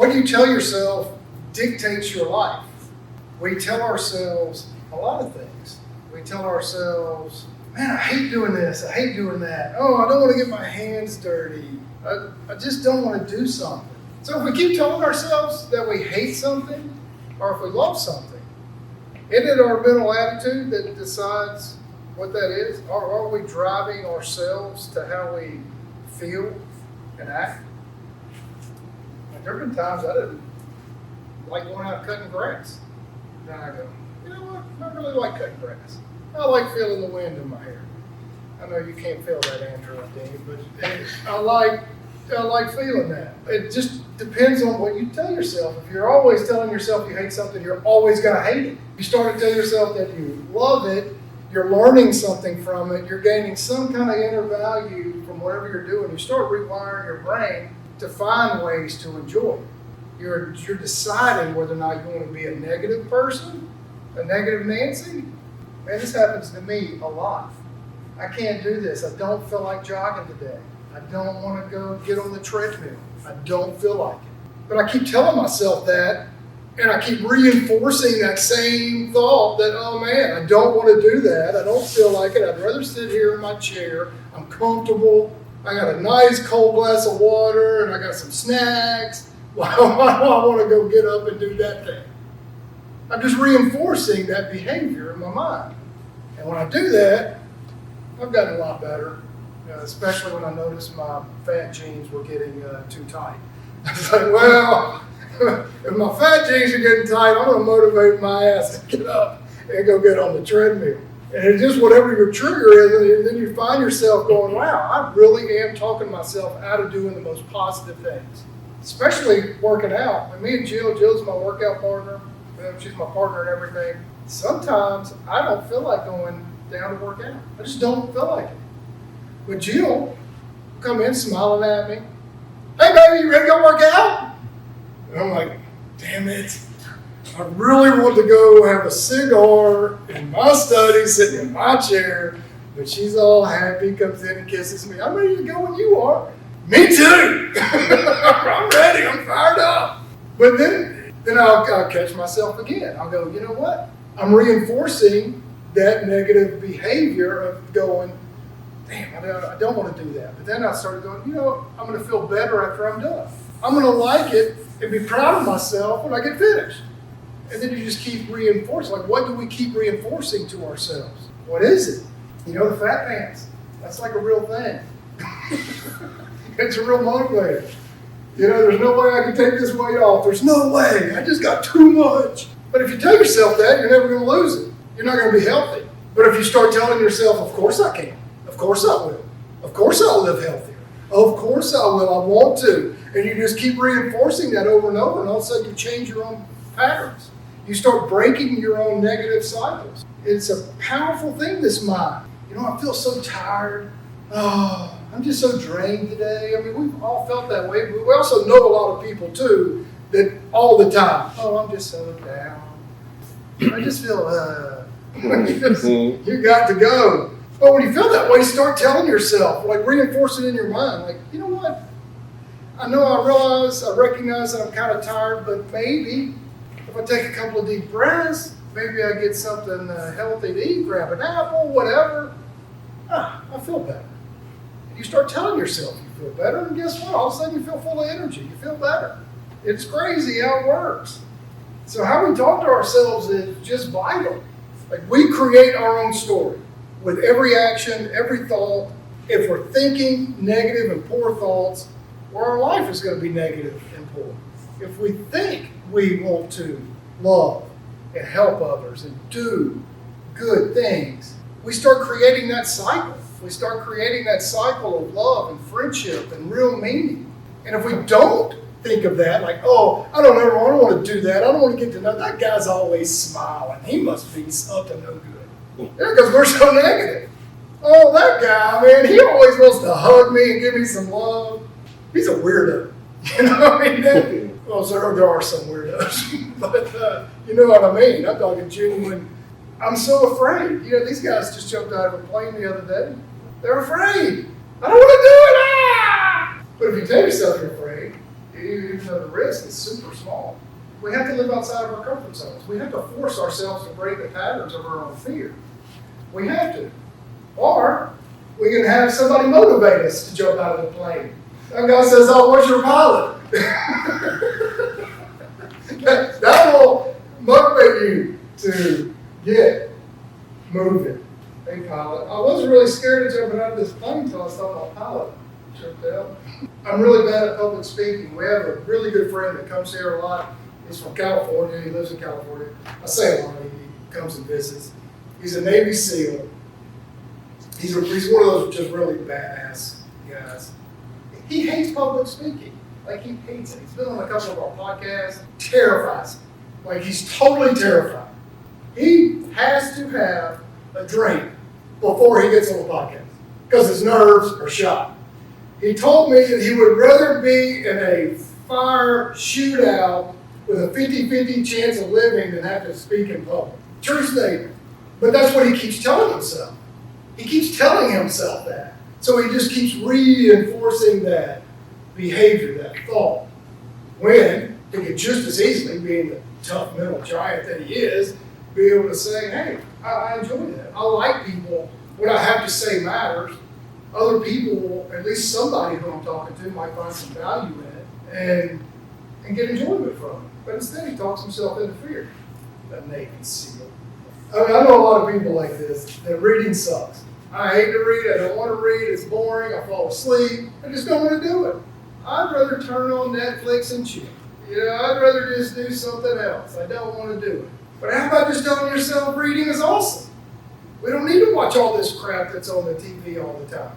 What you tell yourself dictates your life. We tell ourselves a lot of things. We tell ourselves, man, I hate doing this, I hate doing that. Oh, I don't want to get my hands dirty. I just don't want to do something. So if we keep telling ourselves that we hate something, or if we love something, isn't it our mental attitude that decides what that is? Or are we driving ourselves to how we feel and act? Like, there have been times I didn't like going out cutting grass. Then I go, you know what? I really like cutting grass. I like feeling the wind in my hair. I know you can't feel that, Andrew, but I like feeling that. It just depends on what you tell yourself. If you're always telling yourself you hate something, you're always going to hate it. You start to tell yourself that you love it, you're learning something from it, you're gaining some kind of inner value from whatever you're doing. You start rewiring your brain to find ways to enjoy it. You're deciding whether or not you want to be a negative person, a negative Nancy. Man, this happens to me a lot. I can't do this. I don't feel like jogging today. I don't want to go get on the treadmill. I don't feel like it. But I keep telling myself that, and I keep reinforcing that same thought that, oh man, I don't want to do that. I don't feel like it. I'd rather sit here in my chair. I'm comfortable. I got a nice cold glass of water, and I got some snacks. Why do I want to go get up and do that thing? I'm just reinforcing that behavior in my mind. And when I do that, I've gotten a lot better, especially when I noticed my fat jeans were getting too tight. I was like, well, if my fat jeans are getting tight, I'm going to motivate my ass to get up and go get on the treadmill. And it's just whatever your trigger is, and then you find yourself going, wow, I really am talking myself out of doing the most positive things. Especially working out. When me and Jill's my workout partner. She's my partner and everything. Sometimes I don't feel like going down to work out. I just don't feel like it. But Jill will come in smiling at me. Hey baby, you ready to go work out? And I'm like, damn it. I really want to go have a cigar in my study, sitting in my chair. But she's all happy, comes in and kisses me. I'm ready to go when you are. Me too. I'm ready. I'm fired up. But then I'll catch myself again. I'll go, you know what? I'm reinforcing that negative behavior of going, damn, I don't want to do that. But then I started going, you know, I'm going to feel better after I'm done. I'm going to like it and be proud of myself when I get finished. And then you just keep reinforcing. Like, what do we keep reinforcing to ourselves? What is it? You know, the fat pants. That's like a real thing. It's a real motivator. You know, there's no way I can take this weight off. There's no way. I just got too much. But if you tell yourself that, you're never going to lose it. You're not going to be healthy. But if you start telling yourself, of course I can. Of course I will. Of course I'll live healthier. Of course I will. I want to. And you just keep reinforcing that over and over, and all of a sudden you change your own patterns. You start breaking your own negative cycles. It's a powerful thing, this mind. You know, I feel so tired. Oh, I'm just so drained today. I mean, we've all felt that way. But we also know a lot of people, too, that all the time, oh, I'm just so down. I just feel, you got to go. But when you feel that way, start telling yourself, like reinforce it in your mind. Like, you know what? I recognize that I'm kind of tired, but maybe if I take a couple of deep breaths, maybe I get something healthy to eat, grab an apple, whatever. I feel better. You start telling yourself you feel better, and guess what? All of a sudden you feel full of energy. You feel better. It's crazy how it works. So how we talk to ourselves is just vital. Like, we create our own story with every action, every thought. If we're thinking negative and poor thoughts, well, our life is going to be negative and poor. If we think we want to love and help others and do good things, we start creating that cycle. We start creating that cycle of love and friendship and real meaning. And if we don't think of that, like, oh, I don't want to do that. I don't want to get to know that guy's always smiling. He must be up to no good. Yeah, because we're so negative. Oh, that guy, man, he always wants to hug me and give me some love. He's a weirdo. You know what I mean? Well, there are some weirdos. But you know what I mean. I'm talking genuine. I'm so afraid. You know, these guys just jumped out of a plane the other day. They're afraid. I don't want to do it. Ah! But if you tell yourself you're afraid, even though the risk is super small. We have to live outside of our comfort zones. We have to force ourselves to break the patterns of our own fear. We have to. Or we can have somebody motivate us to jump out of the plane. That guy says, "Oh, what's your pilot?" that will motivate you to get moving. Hey, pilot. I wasn't really scared of jumping out of this plane until I saw my pilot tripped out. I'm really bad at public speaking. We have a really good friend that comes here a lot. He's from California. He lives in California. I say a lot. He comes and visits. He's a Navy SEAL. He's one of those just really badass guys. He hates public speaking. Like, he hates it. He's been on a couple of our podcasts. Terrifies him. Like, he's totally terrified. He has to have a drink before he gets on the podcast because his nerves are shot. He told me that he would rather be in a fire shootout with a 50-50 chance of living than have to speak in public. True statement. But that's what he keeps telling himself. He keeps telling himself that. So he just keeps reinforcing that behavior, that thought. When he could just as easily, being the tough mental giant that he is, be able to say, "Hey, I enjoy that. I like people. What I have to say matters. Other people, at least somebody who I'm talking to, might find some value in it and get enjoyment from it." But instead he talks himself into fear. That Navy SEAL. I mean, I know a lot of people like this, that reading sucks. I hate to read, I don't want to read, it's boring, I fall asleep, I just don't want to do it. I'd rather turn on Netflix and chill. I'd rather just do something else. I don't want to do it. But how about just telling yourself reading is awesome? We don't need to watch all this crap that's on the TV all the time.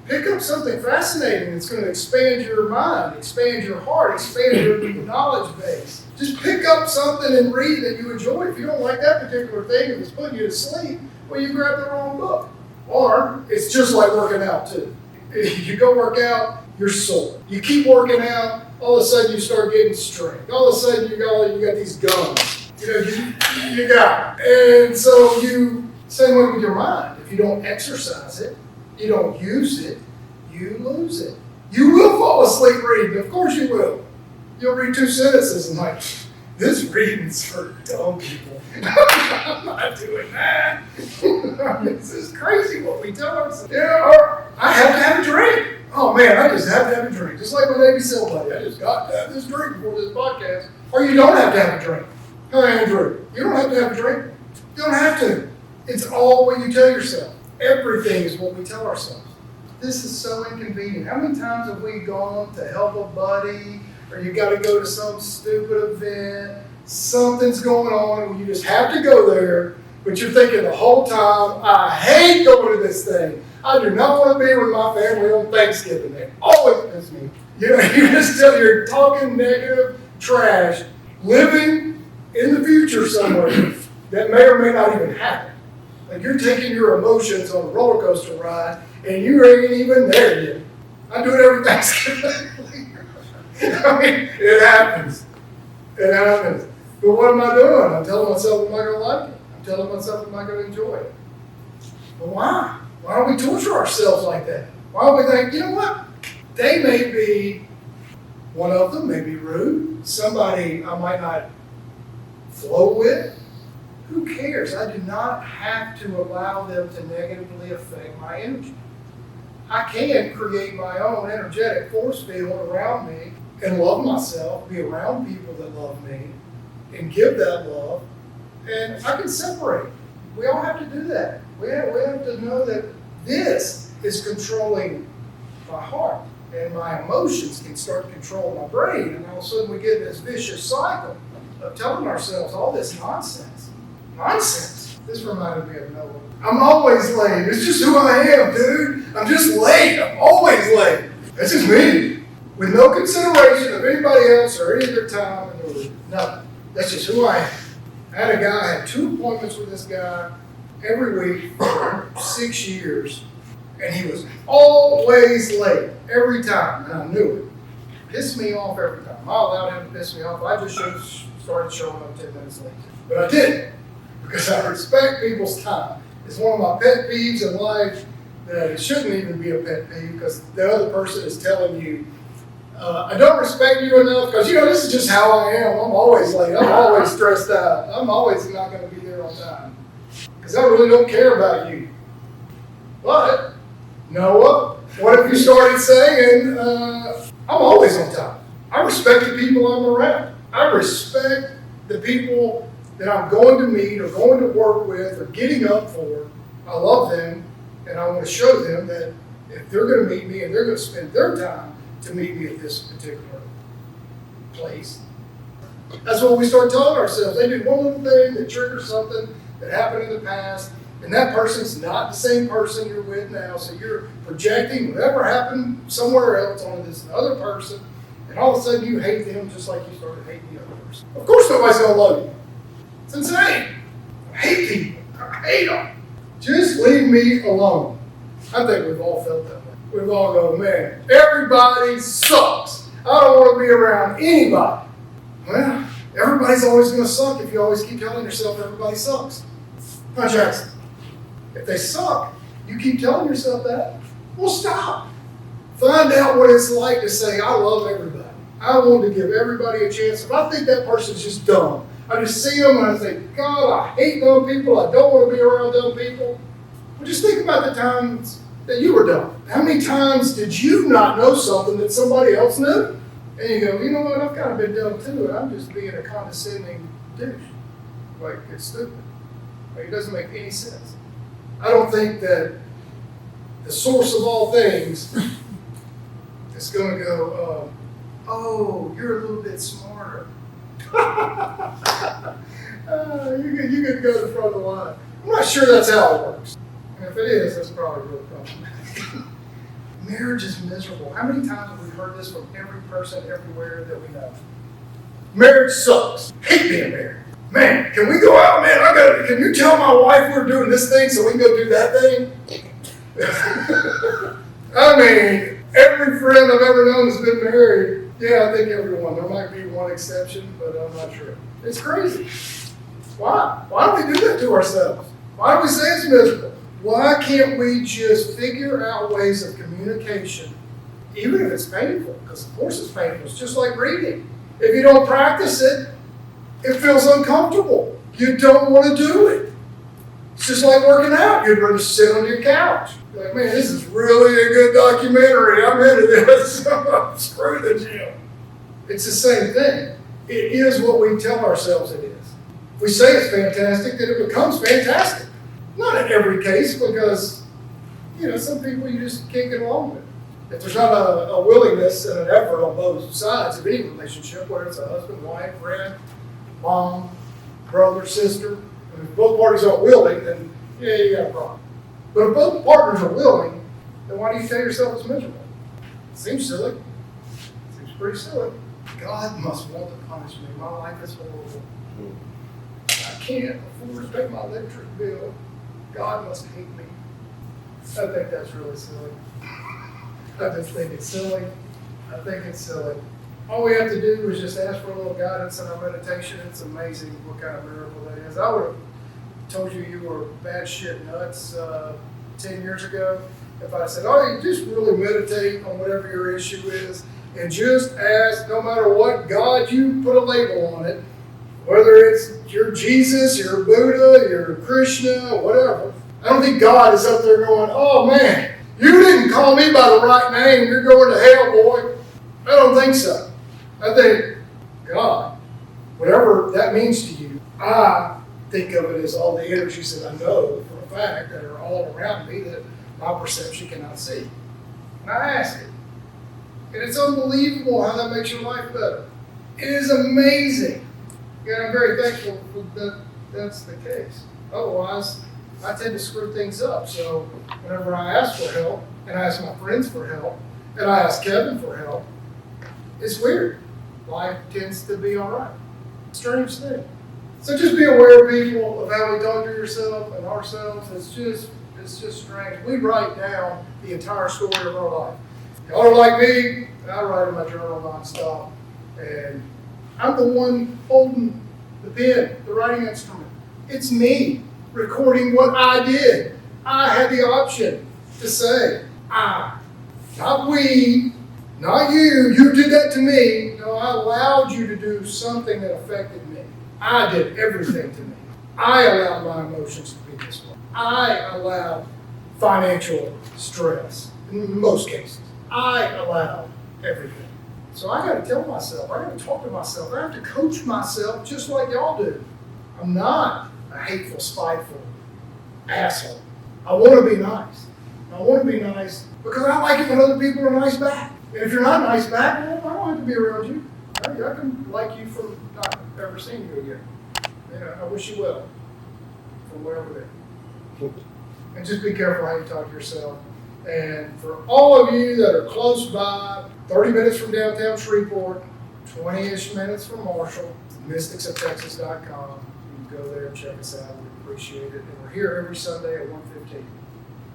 Pick up something fascinating that's going to expand your mind, expand your heart, expand your knowledge base. Just pick up something and read that you enjoy. If you don't like that particular thing, if it's putting you to sleep, well, you grab the wrong book. Or it's just like working out too. You go work out, you're sore. You keep working out, all of a sudden you start getting strength. All of a sudden you got these gums. You got it. And so same way with your mind. If you don't exercise it, you don't use it, you lose it. You will fall asleep reading. Of course you will. You'll read 2 sentences and like, this reading's for dumb people. I'm not doing that. This is crazy what we tell ourselves. Or I have to have a drink. Oh man, I just have to have a drink. Just like my Navy SEAL buddy. I just got to have this drink before this podcast. Or you don't have to have a drink. Hey, Andrew, you don't have to have a drink. You don't have to. It's all what you tell yourself. Everything is what we tell ourselves. This is so inconvenient. How many times have we gone to help a buddy, or you got to go to some stupid event, something's going on, and you just have to go there, but you're thinking the whole time, I hate going to this thing. I do not want to be with my family on Thanksgiving. They always piss me. You're talking negative trash, living in the future somewhere that may or may not even happen. Like you're taking your emotions on a roller coaster ride, and you ain't even there yet. I do it every Thanksgiving. I mean, it happens. It happens. But what am I doing? I'm telling myself I'm not going to like it. I'm telling myself I'm not going to enjoy it. But why? Why don't we torture ourselves like that? Why don't we think, you know what? They may be, one of them may be rude. Somebody I might not flow with. Who cares? I do not have to allow them to negatively affect my energy. I can create my own energetic force field around me and love myself, be around people that love me, and give that love, and I can separate. We all have to do that. We have to know that this is controlling my heart, and my emotions can start to control my brain, and all of a sudden we get this vicious cycle of telling ourselves all this nonsense. Nonsense. This reminded me of Noah. I'm always late. It's just who I am, dude. I'm just late. I'm always late. That's just me. With no consideration of anybody else or any of their time or nothing. That's just who I am. I had a guy, I had 2 appointments with this guy every week for 6 years. And he was always late. Every time. And I knew it. Pissed me off every time. I allowed him to piss me off. I just should have started showing up 10 minutes late. But I didn't. Because I respect people's time. It's one of my pet peeves in life that it shouldn't even be a pet peeve because the other person is telling you I don't respect you enough because, this is just how I am. I'm always late. I'm always stressed out. I'm always not going to be there on time because I really don't care about you. But, Noah, what if you started saying, I'm always on time. I respect the people I'm around. I respect the people that I'm going to meet or going to work with or getting up for. I love them, and I want to show them that if they're going to meet me and they're going to spend their time to meet me at this particular place, that's what we start telling ourselves. They did one little thing that triggers something that happened in the past, and that person's not the same person you're with now, so you're projecting whatever happened somewhere else onto this other person, and all of a sudden you hate them just like you started hating the other person. Of course nobody's going to love you. It's insane. I hate people. I hate them. Just leave me alone. I think we've all felt that way. We've all gone, man, everybody sucks. I don't want to be around anybody. Well, everybody's always going to suck if you always keep telling yourself everybody sucks. Huh, Jackson? If they suck, you keep telling yourself that, well, stop. Find out what it's like to say, I love everybody. I want to give everybody a chance. If I think that person's just dumb, I just see them and I say, God, I hate dumb people. I don't want to be around dumb people. Well, just think about the times that you were dumb. How many times did you not know something that somebody else knew? And you go, you know what, I've kind of been dumb too, and I'm just being a condescending douche. Like, it's stupid. Like, it doesn't make any sense. I don't think that the source of all things is going to go, oh, you're a little bit smarter. You could go to the front of the line. I'm not sure that's how it works. And if it is, that's probably really problematic. Marriage is miserable. How many times have we heard this from every person everywhere that we know? Marriage sucks. Hate being married. Man, can we go out, man? Can you tell my wife we're doing this thing so we can go do that thing? I mean, every friend I've ever known has been married. Yeah, I think everyone. There might be one exception, but I'm not sure. It's crazy. Why? Why do we do that to ourselves? Why do we say it's miserable? Why can't we just figure out ways of communication, even if it's painful? Because of course it's painful. It's just like reading. If you don't practice it, it feels uncomfortable. You don't want to do it. It's just like working out. You'd rather sit on your couch. You're like, man, this is really a good documentary. I'm into this. Screw the gym. It's the same thing. It is what we tell ourselves it is. If we say it's fantastic, then it becomes fantastic. Not in every case, because, some people you just can't get along with. If there's not a willingness and an effort on both sides of any relationship, whether it's a husband, wife, friend, mom, brother, sister, and if both parties aren't willing, then yeah, you got a problem. But if both partners are willing, then why do you tell yourself it's miserable? It seems silly. It seems pretty silly. God must want to punish me. My life is horrible. I can't afford to pay my electric bill. God must hate me. I think that's really silly. I just think it's silly. I think it's silly. All we have to do is just ask for a little guidance in our meditation. It's amazing what kind of miracle that is. I would have told you were bad shit nuts 10 years ago if I said, oh, you just really meditate on whatever your issue is and just ask, no matter what God you put a label on it, whether it's your Jesus, your Buddha, your Krishna, whatever. I don't think God is up there going, oh man, you didn't call me by the right name, you're going to hell, boy. I don't think so. I think, God, whatever that means to you, I think of it as all the energies that I know for a fact that are all around me that my perception cannot see. And I ask it. And it's unbelievable how that makes your life better. It is amazing. And I'm very thankful that that's the case. Otherwise, I tend to screw things up. So whenever I ask for help, and I ask my friends for help, and I ask Kevin for help, it's weird. Life tends to be all right. Strange thing. So just be aware, people, of how we talk to yourself and ourselves. It's just strange. We write down the entire story of our life. Y'all are like me. I write in my journal nonstop, and I'm the one holding the pen, the writing instrument. It's me recording what I did. I had the option to say I, not we, Not you did that to me. No, I allowed you to do something that affected me. I did everything to me. I allowed my emotions to be this way. I allowed financial stress in most cases. I allowed everything. So I got to tell myself, I got to talk to myself, I have to coach myself just like y'all do. I'm not a hateful, spiteful asshole. I want to be nice. I want to be nice because I like it when other people are nice back. And if you're not nice back, well, I don't have to be around you. I can like you from not ever seeing you again. I wish you well from wherever there. And just be careful how you talk to yourself. And for all of you that are close by, 30 minutes from downtown Shreveport, 20-ish minutes from Marshall, mysticsofTexas.com. You can go there and check us out. We appreciate it. And we're here every Sunday at 1:15.